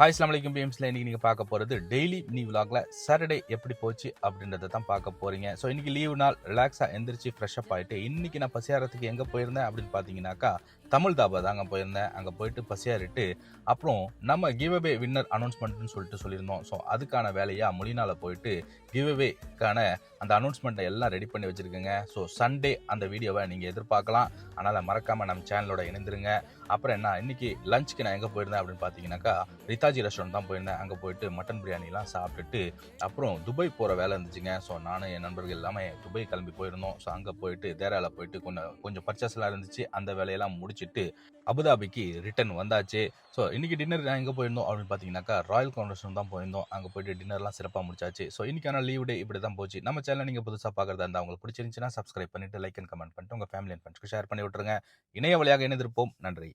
Hi அஸ்ஸலாமு அலைக்கும் பிஎம்ஸ்ல இன்னைக்கு நீங்கள் பார்க்க போகிறது டெய்லி மினி விலாக்ல சாட்டர்டே எப்படி போச்சு அப்படின்றத தான் பார்க்க போகிறீங்க. ஸோ இன்னைக்கு லீவு நாள் ரிலாக்ஸாக எந்திரிச்சு ஃப்ரெஷ்அப் ஆகிட்டு இன்னைக்கு நான் பசியாரத்துக்கு எங்கே போயிருந்தேன் அப்படின்னு பார்த்தீங்கன்னாக்கா தமிழ் தாபா தாங்க போயிருந்தேன். அங்கே போயிட்டு பசியாரிட்டு அப்புறம் நம்ம கிவ்அவே வின்னர் அனௌன்ஸ்மெண்ட்னு சொல்லியிருந்தோம். ஸோ அதுக்கான வேலையாக மொழினால போயிட்டு கிவ்அவேக்கான அந்த அனௌன்ஸ்மெண்ட்டை எல்லாம் ரெடி பண்ணி வச்சுருக்கேங்க. ஸோ சண்டே அந்த வீடியோவை நீங்கள் எதிர்பார்க்கலாம். அதனால் மறக்காமல் நம்ம சேனலோட இணைந்துருங்க. அப்புறம் என்ன, இன்னைக்கு லஞ்சுக்கு நான் எங்கே போயிருந்தேன் அப்படின்னு பார்த்தீங்கன்னாக்கா ரித்தாஜி ரெஸ்டாரண்ட் தான் போயிருந்தேன். அங்கே போயிட்டு மட்டன் பிரியாணிலாம் சாப்பிட்டுட்டு அப்புறம் துபாய் போகிற வேலை இருந்துச்சுங்க. ஸோ நானும் என் நண்பர்கள் எல்லாமே துபாய் கிளம்பி போயிருந்தோம். ஸோ அங்கே போயிட்டு தேராவில் போயிட்டு கொஞ்சம் பர்ச்சேஸ்லாம் இருந்துச்சு. அந்த வேலையெல்லாம் முடிச்சுட்டு அபுதாபிக்கு ரிட்டர்ன் வந்தாச்சு. ஸோ இன்னைக்கு டின்னர் நான் எங்கே போயிருந்தோம் அப்படின்னு பார்த்தீங்கன்னாக்கா ராயல் கவுண்டர்ஸ் தான் போயிருந்தோம். அங்கே போயிட்டு டின்னர்லாம் சிறப்பாக முடிச்சாச்சு. ஸோ இன்னைக்கான லீவ் டே இப்படி தான் போச்சு. நம்ம சேனல் நீங்கள் புதுசாக பார்க்குறதா இருந்தால் உங்களுக்கு பிடிச்சிருந்துச்சுன்னா சப்ஸ்கிரைப் பண்ணிட்டு லைக் அண்ட் கமெண்ட் பண்ணிட்டு உங்கள் ஃபேமிலி அண்ட் ஃப்ரெண்ட்ஸ்க்கு ஷேர் பண்ணி விட்டுருங்க. இணைய வழியாக இணைந்திருப்போம். நன்றி.